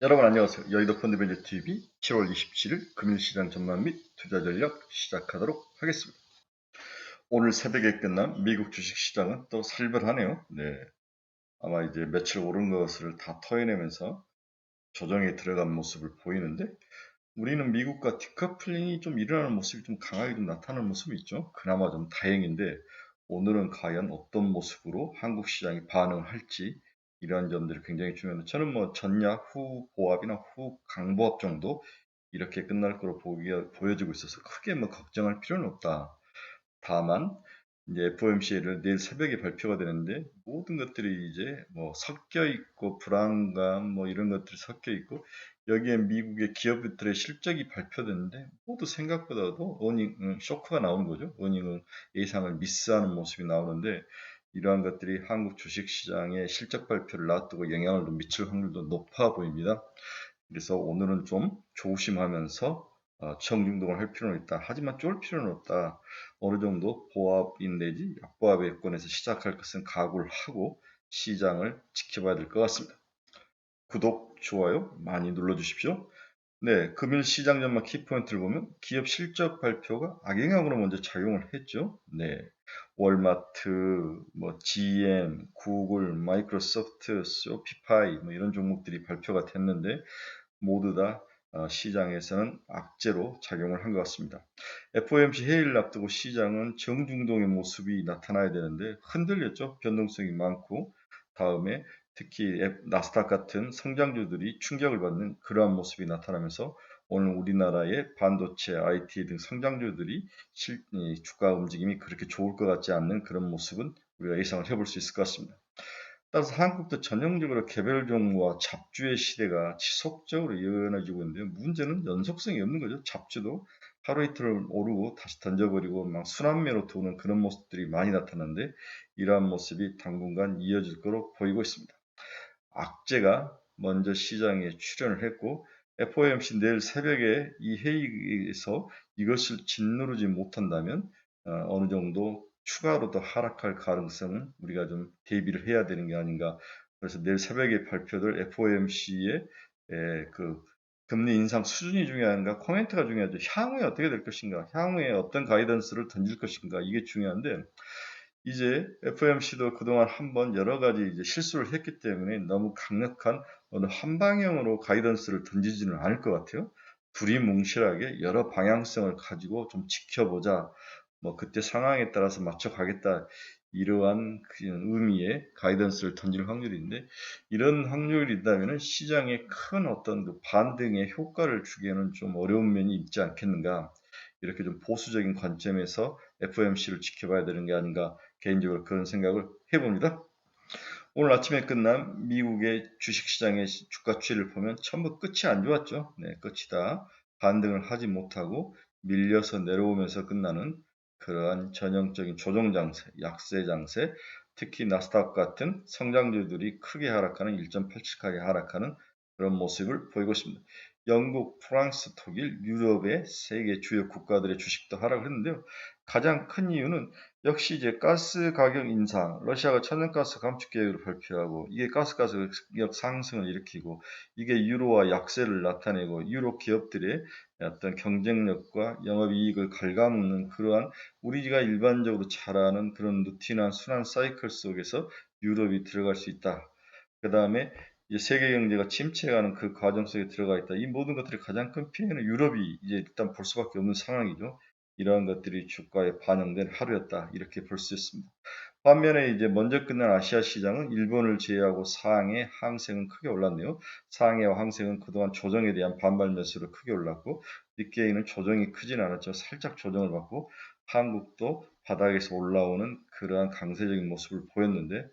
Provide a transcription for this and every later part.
여러분 안녕하세요. 여의도 펀드매니저 TV 7월 27일 금일시장 전망 및 투자 전략 시작하도록 하겠습니다. 오늘 새벽에 끝난 미국 주식시장은 또 살벌하네요. 네, 아마 이제 며칠 오른 것을 다 토해내면서 조정에 들어간 모습을 보이는데 우리는 미국과 디커플링이 좀 일어나는 모습이 좀 강하게 좀 나타나는 모습이 있죠. 그나마 좀 다행인데 오늘은 과연 어떤 모습으로 한국 시장이 반응할지 이러한 점들이 굉장히 중요한데 저는 뭐 전략 후 보합이나 후 강보합 정도 이렇게 끝날 거로 보여지고 있어서 크게 뭐 걱정할 필요는 없다. 다만 이제 FOMC를 내일 새벽에 발표가 되는데 모든 것들이 이제 뭐 섞여 있고 불안감 뭐 이런 것들이 섞여 있고 여기에 미국의 기업들의 실적이 발표되는데 모두 생각보다도 어닝 쇼크가 나오는 거죠. 어닝은 예상을 미스하는 모습이 나오는데 이러한 것들이 한국 주식시장의 실적 발표를 놔두고 영향을 좀 미칠 확률도 높아 보입니다. 그래서 오늘은 좀 조심하면서 청중동을 할 필요는 있다. 하지만 쫄 필요는 없다. 어느 정도 보합인 내지 약보합의권에서 시작할 것은 각오를 하고 시장을 지켜봐야 될 것 같습니다. 구독, 좋아요 많이 눌러주십시오. 네, 금일 시장 전망 키포인트를 보면 기업 실적 발표가 악영향으로 먼저 작용을 했죠. 네, 월마트, 뭐 GM, 구글, 마이크로소프트, 쇼피파이 뭐 이런 종목들이 발표가 됐는데 모두 다 시장에서는 악재로 작용을 한 것 같습니다. FOMC 회의를 앞두고 시장은 정중동의 모습이 나타나야 되는데 흔들렸죠. 변동성이 많고 다음에 특히 나스닥 같은 성장주들이 충격을 받는 그러한 모습이 나타나면서 오늘 우리나라의 반도체, IT 등 성장주들이 주가 움직임이 그렇게 좋을 것 같지 않는 그런 모습은 우리가 예상을 해볼 수 있을 것 같습니다. 따라서 한국도 전형적으로 개별 종목과 잡주의 시대가 지속적으로 이어지고 있는데 문제는 연속성이 없는 거죠. 잡주도 하루 이틀 오르고 다시 던져버리고 막 순환매로 도는 그런 모습들이 많이 나타나는데 이러한 모습이 당분간 이어질 거로 보이고 있습니다. 악재가 먼저 시장에 출현을 했고 FOMC 내일 새벽에 이 회의에서 이것을 짓누르지 못한다면 어느 정도 추가로 더 하락할 가능성은 우리가 좀 대비를 해야 되는 게 아닌가. 그래서 내일 새벽에 발표될 FOMC의 그 금리 인상 수준이 중요한가, 코멘트가 중요하죠. 향후에 어떻게 될 것인가, 향후에 어떤 가이던스를 던질 것인가, 이게 중요한데 이제 FOMC도 그동안 한번 여러 가지 이제 실수를 했기 때문에 너무 강력한 어느 한 방향으로 가이던스를 던지지는 않을 것 같아요. 두리뭉실하게 여러 방향성을 가지고 좀 지켜보자. 뭐 그때 상황에 따라서 맞춰 가겠다. 이러한 의미의 가이던스를 던질 확률인데 이런 확률이 있다면 시장에 큰 어떤 그 반등의 효과를 주기에는 좀 어려운 면이 있지 않겠는가. 이렇게 좀 보수적인 관점에서 FOMC를 지켜봐야 되는 게 아닌가 개인적으로 그런 생각을 해봅니다. 오늘 아침에 끝난 미국의 주식시장의 주가 추이를 보면 전부 끝이 안 좋았죠. 네, 끝이 다 반등을 하지 못하고 밀려서 내려오면서 끝나는 그러한 전형적인 조정 장세, 약세 장세, 특히 나스닥 같은 성장주들이 크게 하락하는 1.87까지 하락하는 그런 모습을 보이고 있습니다. 영국, 프랑스, 독일, 유럽의 세계 주요 국가들의 주식도 하락을 했는데요. 가장 큰 이유는 역시 이제 가스 가격 인상, 러시아가 천연가스 감축 계획을 발표하고 이게 가스 가격 상승을 일으키고 이게 유로화 약세를 나타내고 유로 기업들의 어떤 경쟁력과 영업이익을 갉아먹는 그러한 우리가 일반적으로 잘 아는 그런 루틴한 순환 사이클 속에서 유럽이 들어갈 수 있다. 그 다음에 세계 경제가 침체가는 그 과정 속에 들어가 있다. 이 모든 것들이 가장 큰 피해는 유럽이 이제 일단 볼 수밖에 없는 상황이죠. 이러한 것들이 주가에 반영된 하루였다. 이렇게 볼 수 있습니다. 반면에 이제 먼저 끝난 아시아 시장은 일본을 제외하고 상해, 항생은 크게 올랐네요. 상해와 항생은 그동안 조정에 대한 반발 매수로 크게 올랐고 니케이는 조정이 크진 않았죠. 살짝 조정을 받고 한국도 바닥에서 올라오는 그러한 강세적인 모습을 보였는데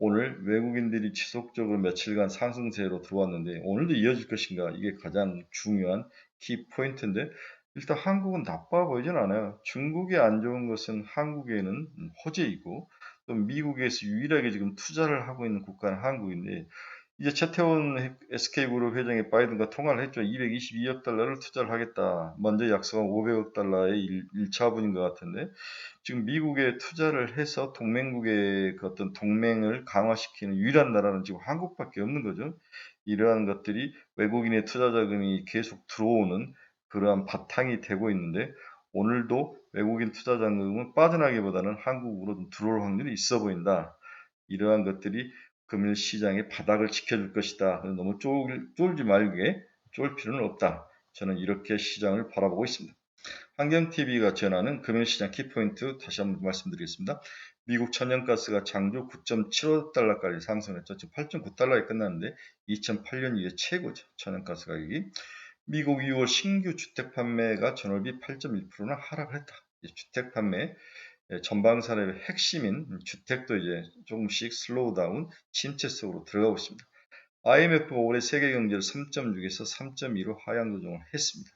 오늘 외국인들이 지속적으로 며칠간 상승세로 들어왔는데 오늘도 이어질 것인가 이게 가장 중요한 키 포인트인데 일단 한국은 나빠 보이진 않아요. 중국이 안 좋은 것은 한국에는 호재이고 또 미국에서 유일하게 지금 투자를 하고 있는 국가는 한국인데 이제 최태원 SK그룹 회장이 바이든과 통화를 했죠. 222억 달러를 투자를 하겠다. 먼저 약속한 500억 달러의 1차분인 것 같은데 지금 미국에 투자를 해서 동맹국의 그 어떤 동맹을 강화시키는 유일한 나라는 지금 한국밖에 없는 거죠. 이러한 것들이 외국인의 투자 자금이 계속 들어오는 그러한 바탕이 되고 있는데 오늘도 외국인 투자 자금은 빠져나기보다는 한국으로 좀 들어올 확률이 있어 보인다. 이러한 것들이 금융 시장의 바닥을 지켜줄 것이다. 너무 쫄지 말게 쫄 필요는 없다. 저는 이렇게 시장을 바라보고 있습니다. 환경TV가 전하는 금융시장 키포인트 다시 한번 말씀드리겠습니다. 미국 천연가스가 장주 9.75달러까지 상승했죠. 지금 8.9달러에 끝났는데 2008년 이후에 최고죠. 천연가스 가격이. 미국 2월 신규 주택 판매가 전월비 8.1%나 하락을 했다. 주택 판매 전방산업의 핵심인 주택도 이제 조금씩 슬로우 다운 침체 속으로 들어가고 있습니다. IMF가 올해 세계 경제를 3.6에서 3.2로 하향 조정을 했습니다.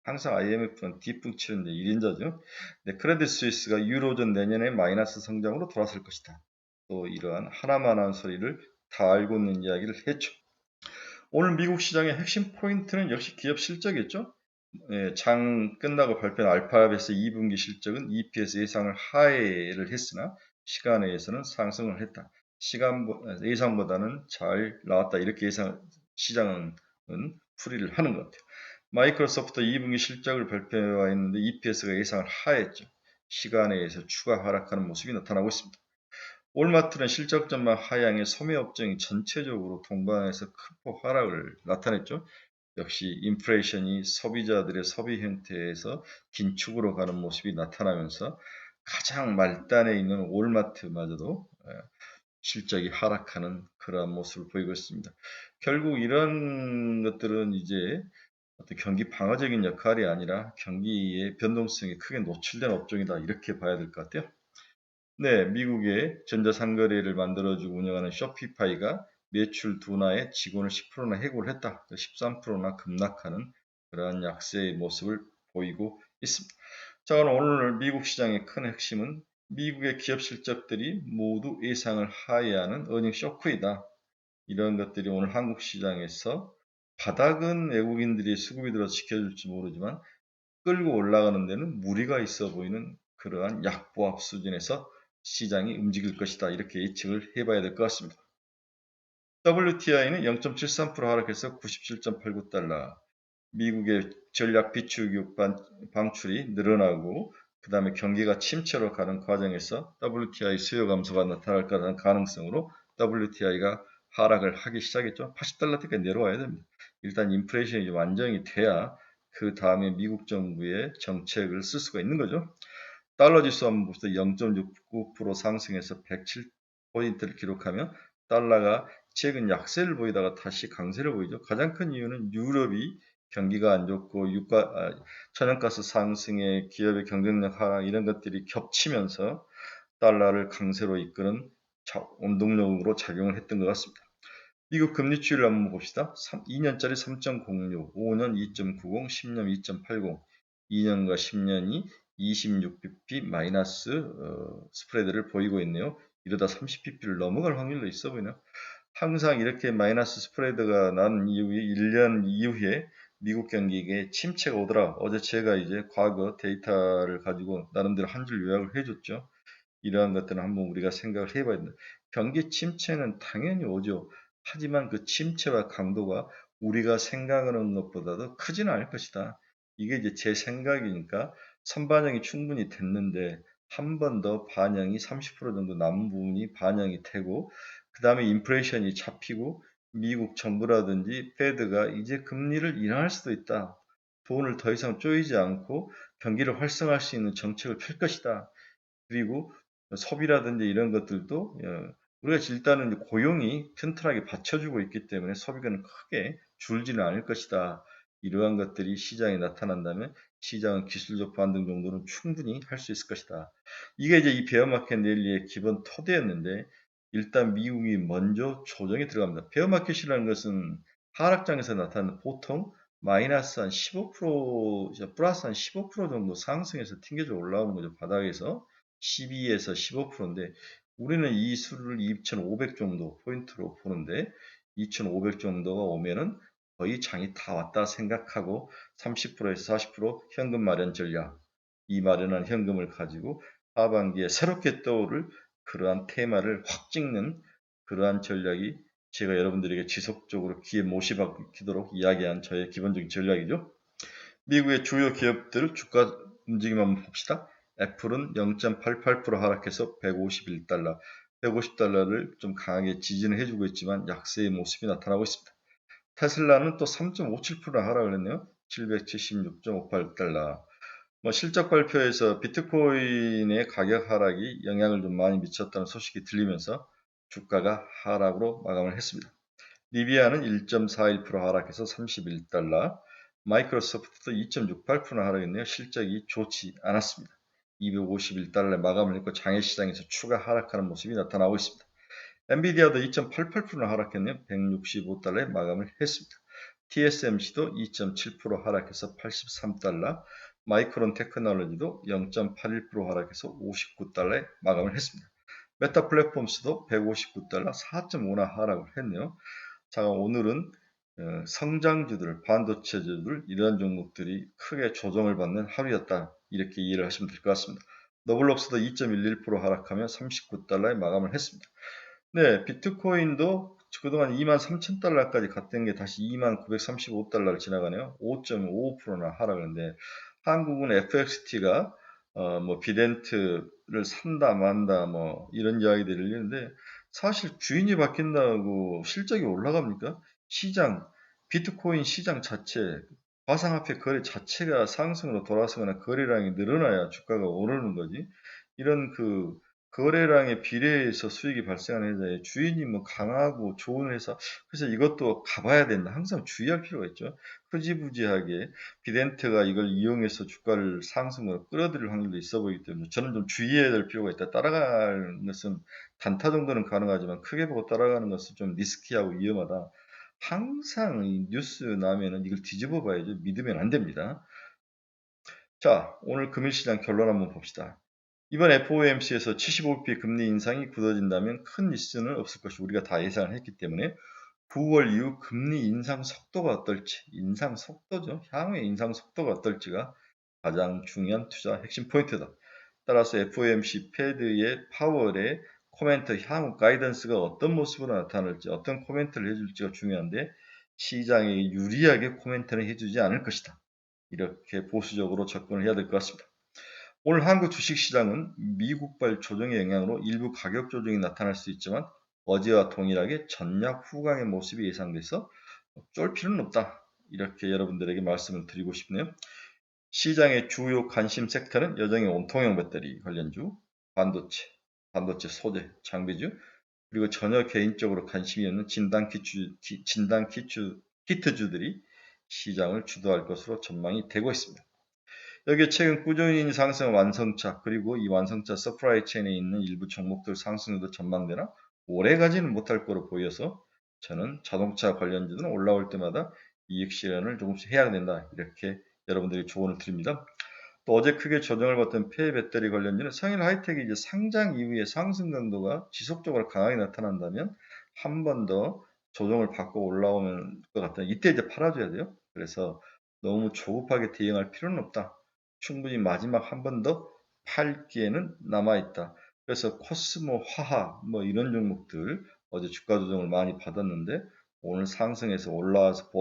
항상 IMF는 뒷북치는 1인자죠. 네, 크레딧 스위스가 유로존 내년에 마이너스 성장으로 돌아설 것이다. 또 이러한 하나만한 소리를 다 알고 있는 이야기를 했죠. 오늘 미국 시장의 핵심 포인트는 역시 기업 실적이었죠. 장 끝나고 발표한 알파벳의 2분기 실적은 EPS 예상을 하회를 했으나 시간에서는 상승을 했다. 예상보다는 잘 나왔다. 이렇게 시장은 풀이를 하는 것 같아요. 마이크로소프트 2분기 실적을 발표했는데 EPS가 예상을 하했죠. 시간에 의해서 추가 하락하는 모습이 나타나고 있습니다. 월마트는 실적 전망 하향에 소매업종이 전체적으로 동반해서 큰 폭 하락을 나타냈죠. 역시 인플레이션이 소비자들의 소비 형태에서 긴축으로 가는 모습이 나타나면서 가장 말단에 있는 월마트마저도 실적이 하락하는 그러한 모습을 보이고 있습니다. 결국 이런 것들은 이제 어떤 경기 방어적인 역할이 아니라 경기의 변동성에 크게 노출된 업종이다 이렇게 봐야 될 것 같아요. 네, 미국의 전자상거래를 만들어주고 운영하는 쇼피파이가 매출 둔화에 직원을 10%나 해고를 했다. 13%나 급락하는 그러한 약세의 모습을 보이고 있습니다. 자, 그럼 오늘 미국 시장의 큰 핵심은 미국의 기업 실적들이 모두 예상을 하회하는 어닝 쇼크이다. 이런 것들이 오늘 한국 시장에서 바닥은 외국인들이 수급이 들어 지켜줄지 모르지만 끌고 올라가는 데는 무리가 있어 보이는 그러한 약보합 수준에서 시장이 움직일 것이다. 이렇게 예측을 해봐야 될 것 같습니다. WTI는 0.73% 하락해서 97.89달러. 미국의 전략 비축유 방출이 늘어나고 그 다음에 경기가 침체로 가는 과정에서 WTI 수요 감소가 나타날 거라는 가능성으로 WTI가 하락을 하기 시작했죠. 80달러대까지 내려와야 됩니다. 일단 인플레이션이 좀 안정이 돼야 그 다음에 미국 정부의 정책을 쓸 수가 있는 거죠. 달러 지수 한번 봅시다. 0.69% 상승해서 107포인트를 기록하며 달러가 최근 약세를 보이다가 다시 강세를 보이죠. 가장 큰 이유는 유럽이 경기가 안 좋고 천연가스 상승에 기업의 경쟁력 하락 이런 것들이 겹치면서 달러를 강세로 이끄는 원동력으로 작용을 했던 것 같습니다. 미국 금리 추이를 한번 봅시다. 2년짜리 3.06, 5년 2.90, 10년 2.80, 2년과 10년이 26bp 마이너스 스프레드를 보이고 있네요. 이러다 30bp를 넘어갈 확률도 있어 보이네요. 항상 이렇게 마이너스 스프레드가 난 이후에 1년 이후에 미국 경기에 침체가 오더라. 어제 제가 이제 과거 데이터를 가지고 나름대로 한 줄 요약을 해줬죠. 이러한 것들은 한번 우리가 생각을 해봐야 된다. 경기 침체는 당연히 오죠. 하지만 그 침체와 강도가 우리가 생각하는 것보다도 크지는 않을 것이다. 이게 이제 제 생각이니까 선반영이 충분히 됐는데 한 번 더 반영이 30% 정도 남은 부분이 반영이 되고 그 다음에 인플레이션이 잡히고 미국 정부라든지 페드가 이제 금리를 인하할 수도 있다. 돈을 더 이상 쪼이지 않고 경기를 활성화할 수 있는 정책을 펼 것이다. 그리고 소비라든지 이런 것들도 우리가 일단은 고용이 튼튼하게 받쳐주고 있기 때문에 소비가 크게 줄지는 않을 것이다. 이러한 것들이 시장에 나타난다면 시장은 기술적 반등 정도는 충분히 할 수 있을 것이다. 이게 이제 이 베어마켓 랠리의 기본 토대였는데 일단 미국이 먼저 조정에 들어갑니다. 베어마켓이라는 것은 하락장에서 나타나는 보통 마이너스 한 15%, 플러스 한 15% 정도 상승해서 튕겨져 올라오는 거죠. 바닥에서 12에서 15%인데 우리는 이 수를 2,500 정도 포인트로 보는데 2,500 정도가 오면은 거의 장이 다 왔다 생각하고 30%에서 40% 현금 마련 전략, 이 마련한 현금을 가지고 하반기에 새롭게 떠오를 그러한 테마를 확 찍는 그러한 전략이 제가 여러분들에게 지속적으로 귀에 못이 박히도록 이야기한 저의 기본적인 전략이죠. 미국의 주요 기업들 주가 움직임 한번 봅시다. 애플은 0.88% 하락해서 151달러, 150달러를 좀 강하게 지지는 해주고 있지만 약세의 모습이 나타나고 있습니다. 테슬라는 또 3.57% 하락을 했네요. 776.58달러. 실적 발표에서 비트코인의 가격 하락이 영향을 좀 많이 미쳤다는 소식이 들리면서 주가가 하락으로 마감을 했습니다. 리비아는 1.41% 하락해서 31달러, 마이크로소프트도 2.68% 하락했네요. 실적이 좋지 않았습니다. 251달러에 마감을 했고 장외시장에서 추가 하락하는 모습이 나타나고 있습니다. 엔비디아도 2.88% 하락했네요. 165달러에 마감을 했습니다. TSMC도 2.7% 하락해서 83달러, 마이크론 테크놀로지도 0.81% 하락해서 59달러에 마감을 했습니다. 메타 플랫폼스도 159달러 4.5나 하락을 했네요. 자, 오늘은 성장주들, 반도체주들 이러한 종목들이 크게 조정을 받는 하루였다. 이렇게 이해를 하시면 될 것 같습니다. 너블록스도 2.11% 하락하며 39달러에 마감을 했습니다. 네, 비트코인도 그동안 23,000달러까지 갔던 게 다시 2935달러를 지나가네요. 5.55%나 하락하는데 한국은 FXT가 비덴트를 산다 만다 이런 이야기들이 들리는데 사실 주인이 바뀐다고 실적이 올라갑니까? 시장, 비트코인 시장 자체, 가상화폐 거래 자체가 상승으로 돌아서거나 거래량이 늘어나야 주가가 오르는 거지. 이런 거래량에 비례해서 수익이 발생하는 회사에 주인이 강하고 좋은 회사, 그래서 이것도 가봐야 된다. 항상 주의할 필요가 있죠. 흐지부지하게 비덴트가 이걸 이용해서 주가를 상승으로 끌어들일 확률도 있어 보이기 때문에 저는 좀 주의해야 될 필요가 있다. 따라가는 것은 단타 정도는 가능하지만 크게 보고 따라가는 것은 좀 리스키하고 위험하다. 항상 이 뉴스 나면은 이걸 뒤집어 봐야죠. 믿으면 안 됩니다. 자, 오늘 금일시장 결론 한번 봅시다. 이번 FOMC에서 75bp 금리 인상이 굳어진다면 큰 이슈는 없을 것이 우리가 다 예상을 했기 때문에 9월 이후 금리 인상 속도가 어떨지, 인상 속도죠. 향후의 인상 속도가 어떨지가 가장 중요한 투자 핵심 포인트다. 따라서 FOMC 패드의 파월의 코멘트 향후 가이던스가 어떤 모습으로 나타날지, 어떤 코멘트를 해줄지가 중요한데 시장에 유리하게 코멘트는 해주지 않을 것이다. 이렇게 보수적으로 접근을 해야 될 것 같습니다. 오늘 한국 주식시장은 미국발 조정의 영향으로 일부 가격 조정이 나타날 수 있지만 어제와 동일하게 전략 후강의 모습이 예상돼서 쫄 필요는 없다. 이렇게 여러분들에게 말씀을 드리고 싶네요. 시장의 주요 관심 섹터는 여전히 온통형 배터리 관련주, 반도체 소재, 장비주, 그리고 전혀 개인적으로 관심이 없는 키트주들이 시장을 주도할 것으로 전망이 되고 있습니다. 여기에 최근 꾸준히 상승 완성차 그리고 이 완성차 서프라이 체인에 있는 일부 종목들 상승도 전망되나 오래 가지는 못할 거로 보여서 저는 자동차 관련주들은 올라올 때마다 이익 실현을 조금씩 해야 된다 이렇게 여러분들이 조언을 드립니다. 또 어제 크게 조정을 받던 폐 배터리 관련주는 성일 하이텍이 이제 상장 이후에 상승 강도가 지속적으로 강하게 나타난다면 한 번 더 조정을 받고 올라오는 것 같다. 이때 이제 팔아줘야 돼요. 그래서 너무 조급하게 대응할 필요는 없다. 충분히 마지막 한 번 더 팔 기회는 남아있다. 그래서 코스모, 화학 이런 종목들 어제 주가 조정을 많이 받았는데 오늘 상승해서 올라와서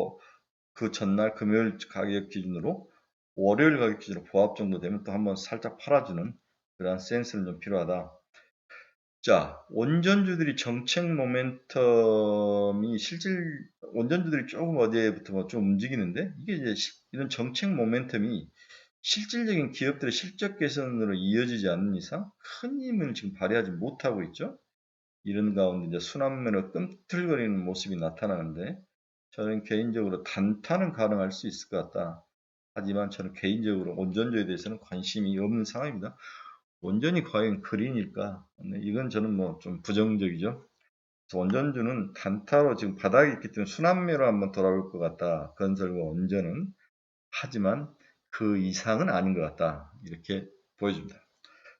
그 전날 금요일 가격 기준으로 월요일 가격 기준으로 보합 정도 되면 또 한번 살짝 팔아주는 그런 센스는 좀 필요하다. 자, 원전주들이 정책 모멘텀이 원전주들이 조금 어디에부터 좀 움직이는데 이게 이제 이런 정책 모멘텀이 실질적인 기업들의 실적 개선으로 이어지지 않는 이상 큰 힘을 지금 발휘하지 못하고 있죠. 이런 가운데 이제 순환매로 끔틀거리는 모습이 나타나는데 저는 개인적으로 단타는 가능할 수 있을 것 같다. 하지만 저는 개인적으로 원전주에 대해서는 관심이 없는 상황입니다. 원전이 과연 그린일까? 네, 이건 저는 좀 부정적이죠. 원전주는 단타로 지금 바닥에 있기 때문에 순환매로 한번 돌아올 것 같다. 건설과 원전은. 하지만 그 이상은 아닌 것 같다. 이렇게 보여줍니다.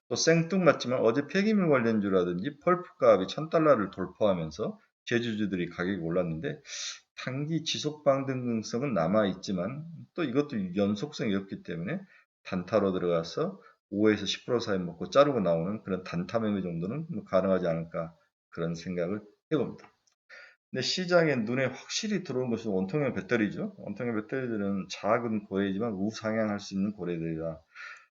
또 생뚱맞지만 어제 폐기물 관련주라든지 펄프 값이 1000달러를 돌파하면서 제주주들이 가격이 올랐는데 단기 지속 방등성은 남아있지만 또 이것도 연속성이 없기 때문에 단타로 들어가서 5에서 10% 사이 먹고 자르고 나오는 그런 단타 매매 정도는 가능하지 않을까 그런 생각을 해봅니다. 근데 시장에 눈에 확실히 들어온 것은 원통형 배터리죠. 원통형 배터리들은 작은 고래이지만 우상향할 수 있는 고래들이다.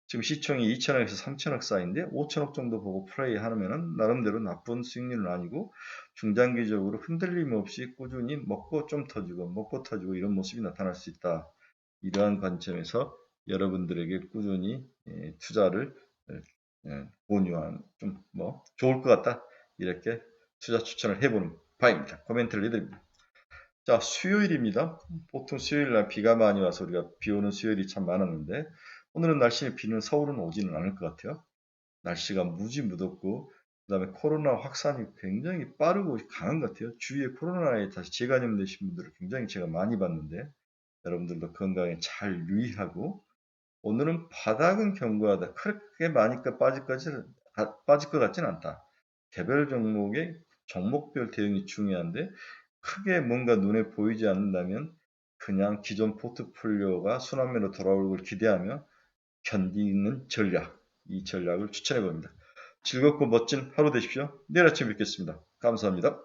지금 시총이 2천억에서 3천억 사이인데 5천억 정도 보고 플레이 하면은 나름대로 나쁜 수익률은 아니고 중장기적으로 흔들림 없이 꾸준히 먹고 좀 터지고 먹고 터지고 이런 모습이 나타날 수 있다. 이러한 관점에서 여러분들에게 꾸준히 투자를 권유한 좀 뭐 좋을 것 같다. 이렇게 투자 추천을 해보는 바입니다. 코멘트를 해드립니다. 자, 수요일입니다. 보통 수요일 날 비가 많이 와서 우리가 비 오는 수요일이 참 많았는데 오늘은 날씨에 비는 서울은 오지는 않을 것 같아요. 날씨가 무지 무덥고 그다음에 코로나 확산이 굉장히 빠르고 강한 것 같아요. 주위에 코로나에 다시 재감염되신 분들을 굉장히 제가 많이 봤는데 여러분들도 건강에 잘 유의하고 오늘은 바닥은 견고하다. 크게 많이 빠질 것 같지는 않다. 개별 종목의 종목별 대응이 중요한데 크게 뭔가 눈에 보이지 않는다면 그냥 기존 포트폴리오가 순환매로 돌아올 걸 기대하며 견디는 전략, 이 전략을 추천해 봅니다. 즐겁고 멋진 하루 되십시오. 내일 아침에 뵙겠습니다. 감사합니다.